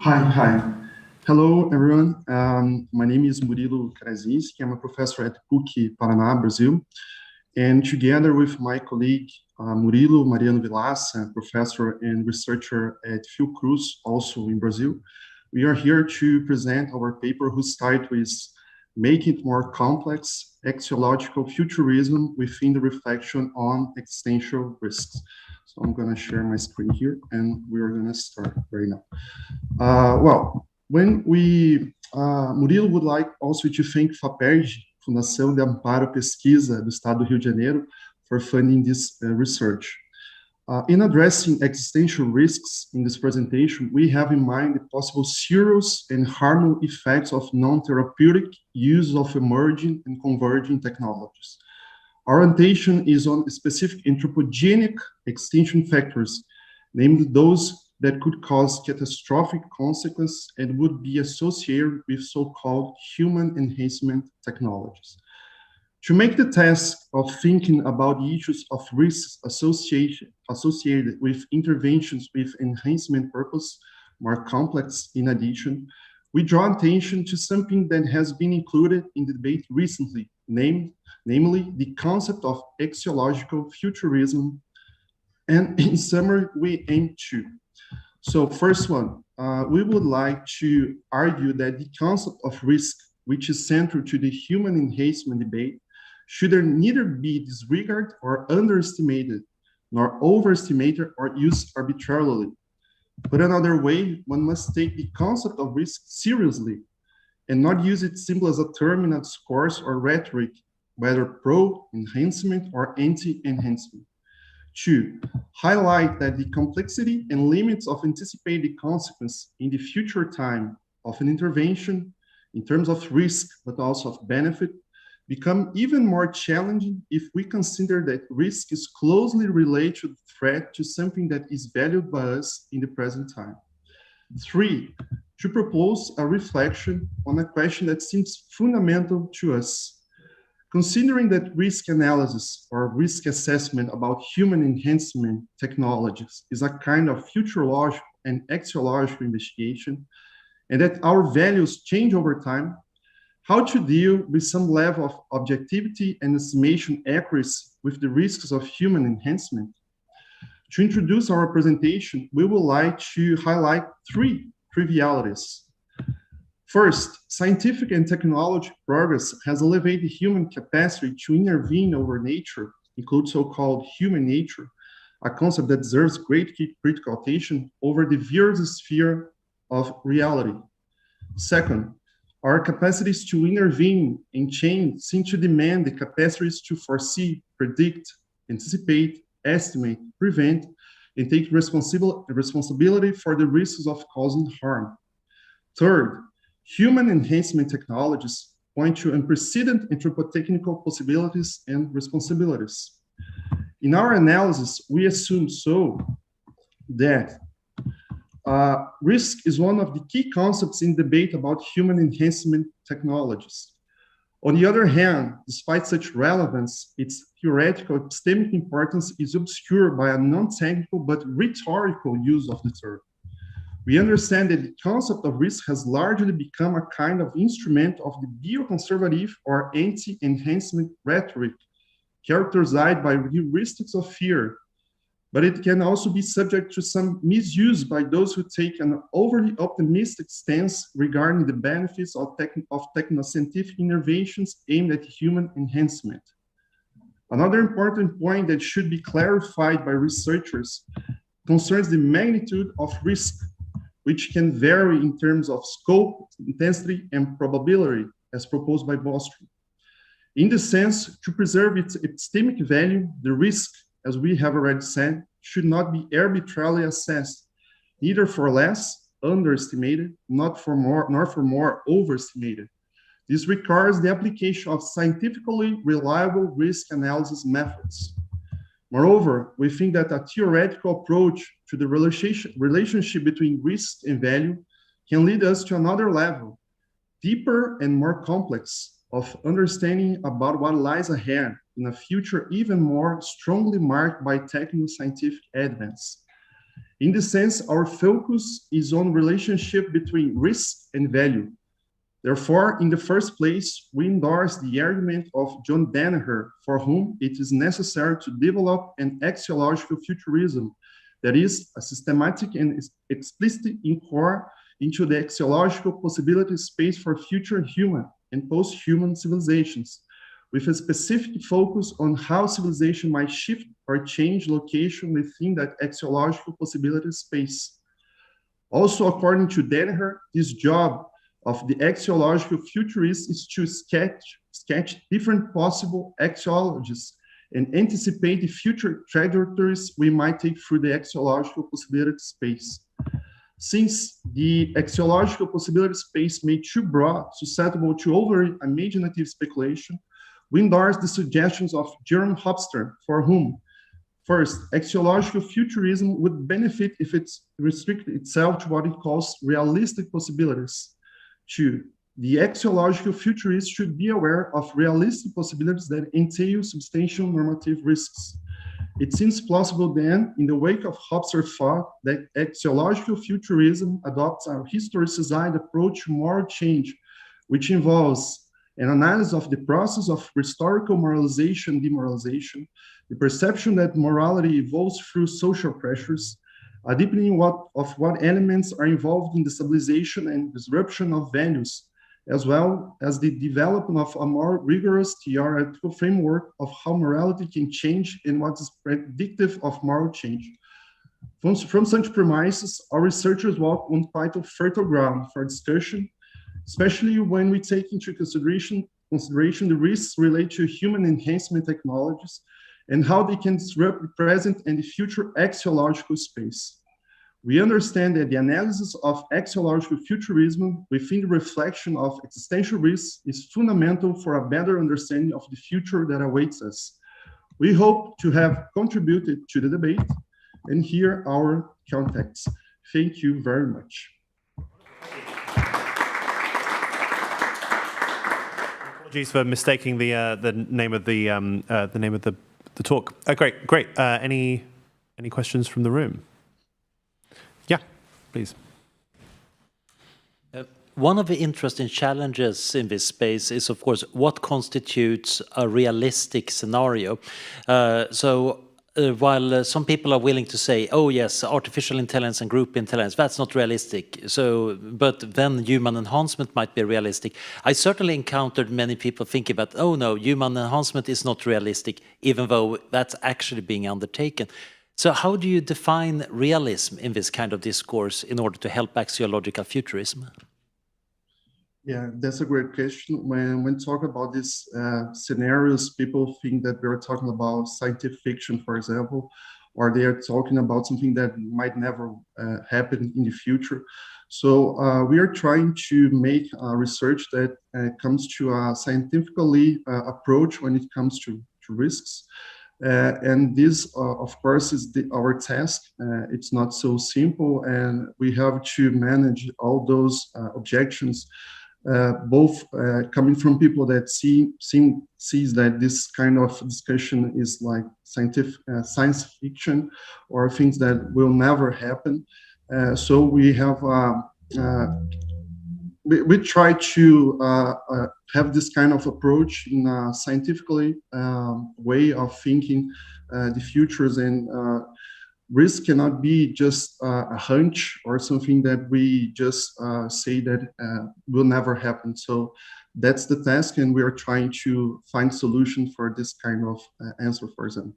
Hi. Hello, everyone. My name is Murilo Karasinski. I'm a professor at PUC Paraná, Brazil. And together with my colleague, Murilo Mariano Vilaça, professor and researcher at Fiocruz, also in Brazil, we are here to present our paper whose title is Make It More Complex, Axiological Futurism within the Reflection on Existential Risks. So I'm going to share my screen here, and we are going to start right now. Murilo would like also to thank FAPERJ, Fundação de Amparo à Pesquisa do Estado do Rio de Janeiro, for funding this research. In addressing existential risks in this presentation, we have in mind the possible serious and harmful effects of non-therapeutic use of emerging and converging technologies. Our orientation is on specific anthropogenic extinction factors, namely those that could cause catastrophic consequences and would be associated with so-called human enhancement technologies. To make the task of thinking about the issues of risks associated with interventions with enhancement purpose more complex, in addition, we draw attention to something that has been included in the debate recently, namely the concept of axiological futurism. And in summary, we aim to. So first one, we would like to argue that the concept of risk, which is central to the human enhancement debate, should neither be disregarded or underestimated, nor overestimated or used arbitrarily. Put another way, one must take the concept of risk seriously and not use it simply as a term in a discourse or rhetoric, whether pro-enhancement or anti-enhancement. Two, highlight that the complexity and limits of anticipated consequence in the future time of an intervention in terms of risk, but also of benefit, become even more challenging if we consider that risk is closely related to the threat to something that is valued by us in the present time. Three, to propose a reflection on a question that seems fundamental to us. Considering that risk analysis or risk assessment about human enhancement technologies is a kind of futurological and axiological investigation, and that our values change over time, how to deal with some level of objectivity and estimation accuracy with the risks of human enhancement. To introduce our presentation, we would like to highlight three trivialities. First, scientific and technological progress has elevated human capacity to intervene over nature, include so-called human nature, a concept that deserves great critical attention over the various sphere of reality. Second, our capacities to intervene and change seem to demand the capacities to foresee, predict, anticipate, estimate, prevent, and take responsibility for the risks of causing harm. Third, human enhancement technologies point to unprecedented anthropotechnical possibilities and responsibilities. In our analysis, we assume that risk is one of the key concepts in debate about human enhancement technologies. On the other hand, despite such relevance, its theoretical epistemic importance is obscured by a non-technical but rhetorical use of the term. We understand that the concept of risk has largely become a kind of instrument of the bioconservative or anti-enhancement rhetoric, characterized by heuristics of fear, but it can also be subject to some misuse by those who take an overly optimistic stance regarding the benefits of technoscientific interventions aimed at human enhancement. Another important point that should be clarified by researchers concerns the magnitude of risk, which can vary in terms of scope, intensity, and probability, as proposed by Bostrom. In this sense, to preserve its epistemic value, the risk, as we have already said, should not be arbitrarily assessed, neither for less, underestimated, nor for more, overestimated. This requires the application of scientifically reliable risk analysis methods. Moreover, we think that a theoretical approach to the relationship between risk and value can lead us to another level, deeper and more complex, of understanding about what lies ahead in a future even more strongly marked by techno-scientific advance. In this sense, our focus is on relationship between risk and value. Therefore, in the first place, we endorse the argument of John Danaher, for whom it is necessary to develop an axiological futurism, that is, a systematic and explicit inquiry into the axiological possibility space for future human and post-human civilizations, with a specific focus on how civilization might shift or change location within that axiological possibility space. Also, according to Danaher, this job of the axiological futurist is to sketch different possible axiologies and anticipate the future trajectories we might take through the axiological possibility space. Since the axiological possibility space may be too broad, susceptible to over-imaginative speculation, we endorse the suggestions of Jerome Hofstadter, for whom, first, axiological futurism would benefit if it restricted itself to what it calls realistic possibilities. Two, the axiological futurist should be aware of realistic possibilities that entail substantial normative risks. It seems plausible then, in the wake of Hofstadter's thought, that axiological futurism adopts a historicized approach to moral change, which involves an analysis of the process of historical moralization and demoralization, the perception that morality evolves through social pressures, a deepening of what elements are involved in the stabilization and disruption of values, as well as the development of a more rigorous theoretical framework of how morality can change and what is predictive of moral change. From such premises, our researchers walk on quite a fertile ground for discussion, especially when we take into consideration the risks related to human enhancement technologies and how they can disrupt the present and the future axiological space. We understand that the analysis of axiological futurism within the reflection of existential risks is fundamental for a better understanding of the future that awaits us. We hope to have contributed to the debate, and here are our contacts. Thank you very much. Apologies for mistaking the name of the talk. Great. Any questions from the room? Yeah, please. One of the interesting challenges in this space is, of course, what constitutes a realistic scenario. While some people are willing to say, oh yes, artificial intelligence and group intelligence, that's not realistic. But then human enhancement might be realistic. I certainly encountered many people thinking that, oh no, human enhancement is not realistic, even though that's actually being undertaken. So how do you define realism in this kind of discourse in order to help axiological futurism? Yeah, that's a great question. When talking about these scenarios, people think that we're talking about scientific fiction, for example, or they are talking about something that might never happen in the future. So we are trying to make research that comes to a scientifically approach when it comes to risks. And this, of course, is our task. It's not so simple, and we have to manage all those objections, both coming from people that sees that this kind of discussion is like science fiction or things that will never happen. So we have we try to have this kind of approach in a scientifically way of thinking the futures, and risk cannot be just a hunch or something that we just say that will never happen. So that's the task, and we are trying to find solutions for this kind of answer, for example.